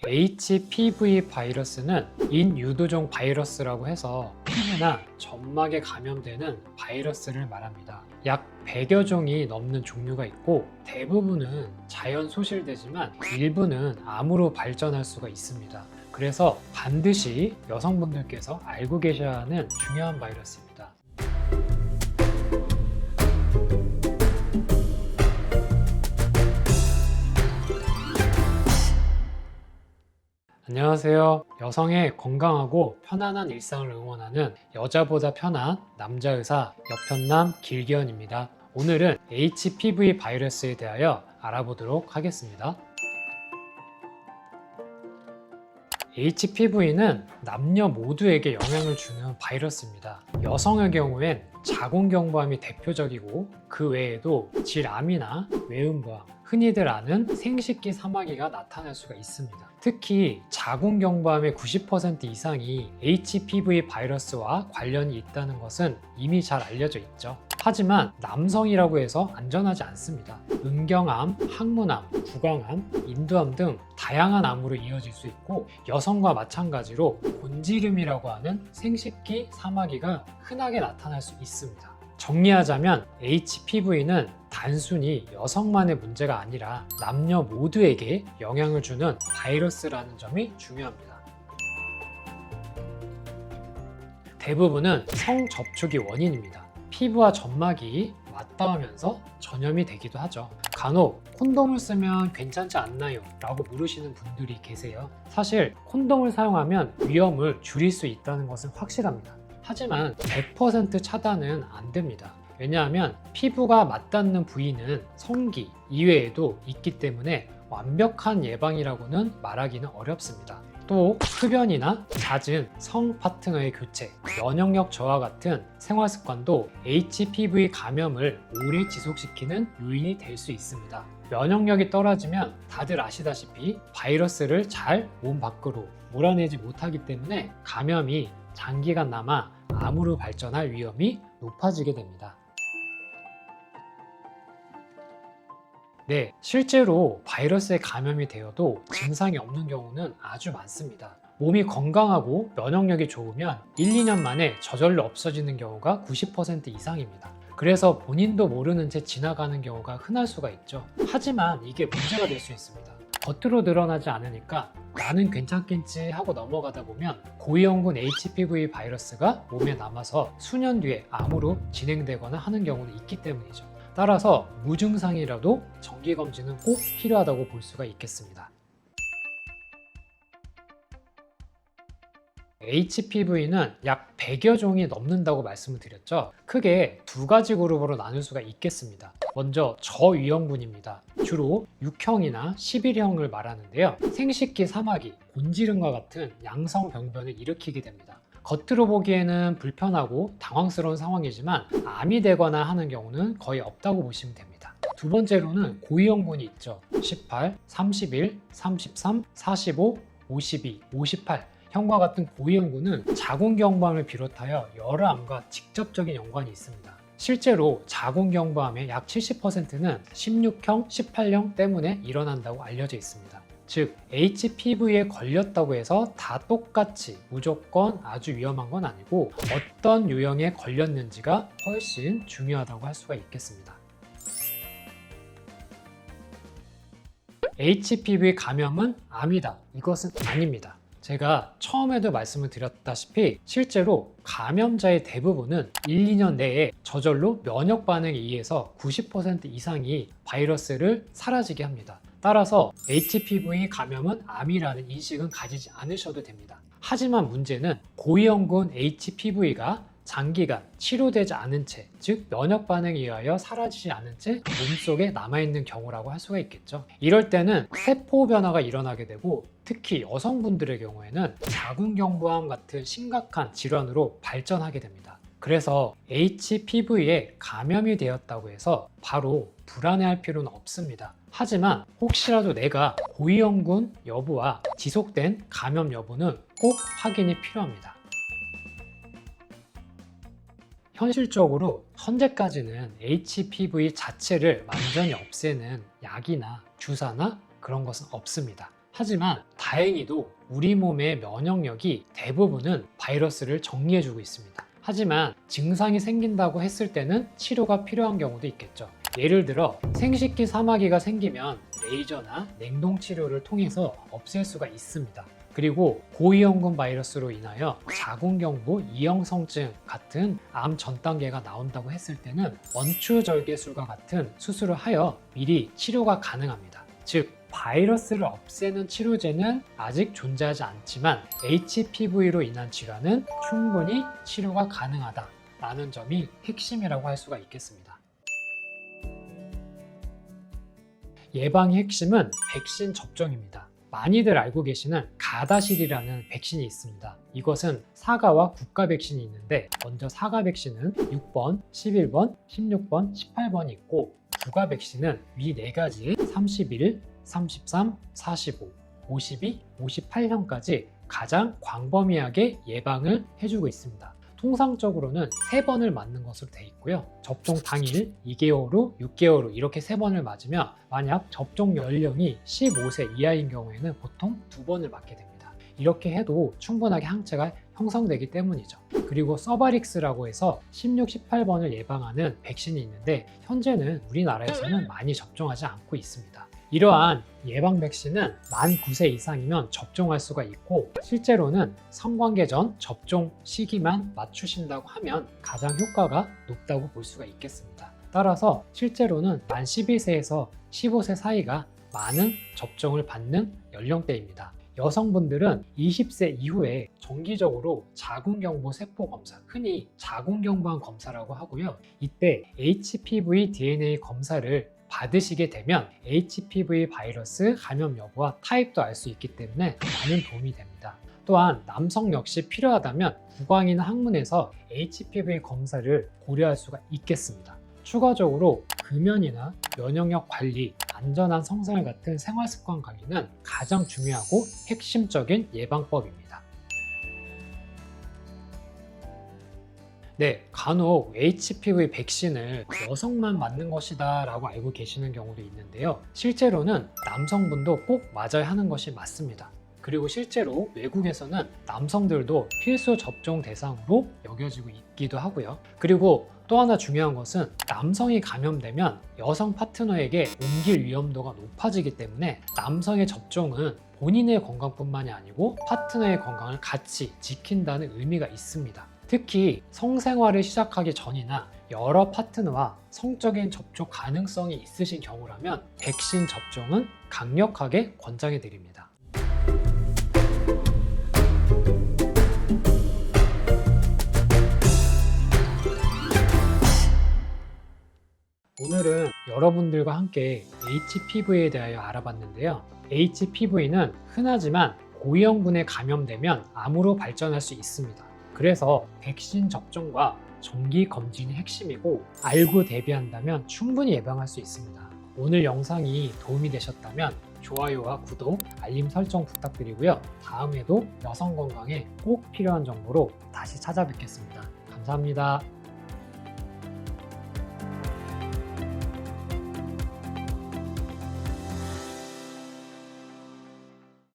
HPV 바이러스는 인유두종 바이러스라고 해서 피부나 점막에 감염되는 바이러스를 말합니다. 약 100여 종이 넘는 종류가 있고 대부분은 자연 소실되지만 일부는 암으로 발전할 수가 있습니다. 그래서 반드시 여성분들께서 알고 계셔야 하는 중요한 바이러스입니다. 안녕하세요. 여성의 건강하고 편안한 일상을 응원하는 여자보다 편한 남자 의사 여편남 길기현입니다. 오늘은 HPV 바이러스에 대하여 알아보도록 하겠습니다. HPV는 남녀 모두에게 영향을 주는 바이러스입니다. 여성의 경우엔 자궁경부암이 대표적이고 그 외에도 질암이나 외음부암, 흔히들 아는 생식기 사마귀가 나타날 수가 있습니다. 특히 자궁경부암의 90% 이상이 HPV 바이러스와 관련이 있다는 것은 이미 잘 알려져 있죠. 하지만 남성이라고 해서 안전하지 않습니다. 음경암, 항문암, 구강암, 인두암 등 다양한 암으로 이어질 수 있고 여성과 마찬가지로 곤지름이라고 하는 생식기 사마귀가 흔하게 나타날 수 있습니다. 정리하자면 HPV는 단순히 여성만의 문제가 아니라 남녀 모두에게 영향을 주는 바이러스라는 점이 중요합니다. 대부분은 성접촉이 원인입니다. 피부와 점막이 맞닿으면서 전염이 되기도 하죠. 간혹 콘돔을 쓰면 괜찮지 않나요? 라고 물으시는 분들이 계세요. 사실 콘돔을 사용하면 위험을 줄일 수 있다는 것은 확실합니다. 하지만 100% 차단은 안 됩니다. 왜냐하면 피부가 맞닿는 부위는 성기 이외에도 있기 때문에 완벽한 예방이라고는 말하기는 어렵습니다. 또 흡연이나 잦은 성 파트너의 교체, 면역력 저하 같은 생활 습관도 HPV 감염을 오래 지속시키는 요인이 될 수 있습니다. 면역력이 떨어지면 다들 아시다시피 바이러스를 잘 몸 밖으로 몰아내지 못하기 때문에 감염이 장기간 남아 암으로 발전할 위험이 높아지게 됩니다. 네, 실제로 바이러스에 감염이 되어도 증상이 없는 경우는 아주 많습니다. 몸이 건강하고 면역력이 좋으면 1, 2년 만에 저절로 없어지는 경우가 90% 이상입니다. 그래서 본인도 모르는 채 지나가는 경우가 흔할 수가 있죠. 하지만 이게 문제가 될 수 있습니다. 겉으로 드러나지 않으니까 나는 괜찮겠지 하고 넘어가다 보면 고위험군 HPV 바이러스가 몸에 남아서 수년 뒤에 암으로 진행되거나 하는 경우는 있기 때문이죠. 따라서 무증상이라도 정기검진은 꼭 필요하다고 볼 수가 있겠습니다. HPV는 약 100여 종이 넘는다고 말씀을 드렸죠. 크게 두 가지 그룹으로 나눌 수가 있겠습니다. 먼저 저위험군입니다. 주로 6형이나 11형을 말하는데요. 생식기 사마귀, 곤지름과 같은 양성 병변을 일으키게 됩니다. 겉으로 보기에는 불편하고 당황스러운 상황이지만 암이 되거나 하는 경우는 거의 없다고 보시면 됩니다. 두 번째로는 고위험군이 있죠. 18, 31, 33, 45, 52, 58 형과 같은 고위험군은 자궁경부암을 비롯하여 여러 암과 직접적인 연관이 있습니다. 실제로 자궁경부암의 약 70%는 16형, 18형 때문에 일어난다고 알려져 있습니다. 즉 HPV에 걸렸다고 해서 다 똑같이 무조건 아주 위험한 건 아니고 어떤 유형에 걸렸는지가 훨씬 중요하다고 할 수가 있겠습니다. HPV 감염은 암이다. 이것은 아닙니다. 제가 처음에도 말씀을 드렸다시피 실제로 감염자의 대부분은 1, 2년 내에 저절로 면역 반응에 의해서 90% 이상이 바이러스를 사라지게 합니다. 따라서 HPV 감염은 암이라는 인식은 가지지 않으셔도 됩니다. 하지만 문제는 고위험군 HPV가 장기간 치료되지 않은 채, 즉 면역 반응에 의하여 사라지지 않은 채 몸속에 남아있는 경우라고 할 수가 있겠죠. 이럴 때는 세포 변화가 일어나게 되고 특히 여성분들의 경우에는 자궁경부암 같은 심각한 질환으로 발전하게 됩니다. 그래서 HPV에 감염이 되었다고 해서 바로 불안해할 필요는 없습니다. 하지만 혹시라도 내가 고위험군 여부와 지속된 감염 여부는 꼭 확인이 필요합니다. 현실적으로 현재까지는 HPV 자체를 완전히 없애는 약이나 주사나 그런 것은 없습니다. 하지만 다행히도 우리 몸의 면역력이 대부분은 바이러스를 정리해주고 있습니다. 하지만 증상이 생긴다고 했을 때는 치료가 필요한 경우도 있겠죠. 예를 들어 생식기 사마귀가 생기면 레이저나 냉동 치료를 통해서 없앨 수가 있습니다. 그리고 고위험군 바이러스로 인하여 자궁경부 이형성증 같은 암 전 단계가 나온다고 했을 때는 원추절개술과 같은 수술을 하여 미리 치료가 가능합니다. 즉 바이러스를 없애는 치료제는 아직 존재하지 않지만 HPV로 인한 질환은 충분히 치료가 가능하다라는 점이 핵심이라고 할 수가 있겠습니다. 예방의 핵심은 백신 접종입니다. 많이들 알고 계시는 가다실이라는 백신이 있습니다. 이것은 사가와 국가 백신이 있는데 먼저 사가 백신은 6번, 11번, 16번, 18번이 있고 국가 백신은 위 4가지의 31, 33, 45, 52, 58형까지 가장 광범위하게 예방을 해주고 있습니다. 통상적으로는 3번을 맞는 것으로 되어 있고요. 접종 당일 2개월 후, 6개월 후 이렇게 3번을 맞으면 만약 접종 연령이 15세 이하인 경우에는 보통 2번을 맞게 됩니다. 이렇게 해도 충분하게 항체가 형성되기 때문이죠. 그리고 서바릭스라고 해서 16, 18번을 예방하는 백신이 있는데 현재는 우리나라에서는 많이 접종하지 않고 있습니다. 이러한 예방 백신은 만 9세 이상이면 접종할 수가 있고 실제로는 성관계 전 접종 시기만 맞추신다고 하면 가장 효과가 높다고 볼 수가 있겠습니다. 따라서 실제로는 만 12세에서 15세 사이가 많은 접종을 받는 연령대입니다. 여성분들은 20세 이후에 정기적으로 자궁경부 세포 검사, 흔히 자궁경부암 검사라고 하고요. 이때 HPV DNA 검사를 받으시게 되면 HPV 바이러스 감염 여부와 타입도 알 수 있기 때문에 많은 도움이 됩니다. 또한 남성 역시 필요하다면 구강이나 항문에서 HPV 검사를 고려할 수가 있겠습니다. 추가적으로 금연이나 면역력 관리, 안전한 성생활 같은 생활습관 관리는 가장 중요하고 핵심적인 예방법입니다. 네, 간혹 HPV 백신을 여성만 맞는 것이다 라고 알고 계시는 경우도 있는데요. 실제로는 남성분도 꼭 맞아야 하는 것이 맞습니다. 그리고 실제로 외국에서는 남성들도 필수 접종 대상으로 여겨지고 있기도 하고요. 그리고 또 하나 중요한 것은 남성이 감염되면 여성 파트너에게 옮길 위험도가 높아지기 때문에 남성의 접종은 본인의 건강뿐만이 아니고 파트너의 건강을 같이 지킨다는 의미가 있습니다. 특히 성생활을 시작하기 전이나 여러 파트너와 성적인 접촉 가능성이 있으신 경우라면 백신 접종은 강력하게 권장해 드립니다. 오늘은 여러분들과 함께 HPV에 대하여 알아봤는데요. HPV는 흔하지만 고위험군에 감염되면 암으로 발전할 수 있습니다. 그래서 백신 접종과 정기 검진이 핵심이고 알고 대비한다면 충분히 예방할 수 있습니다. 오늘 영상이 도움이 되셨다면 좋아요와 구독, 알림 설정 부탁드리고요. 다음에도 여성 건강에 꼭 필요한 정보로 다시 찾아뵙겠습니다. 감사합니다.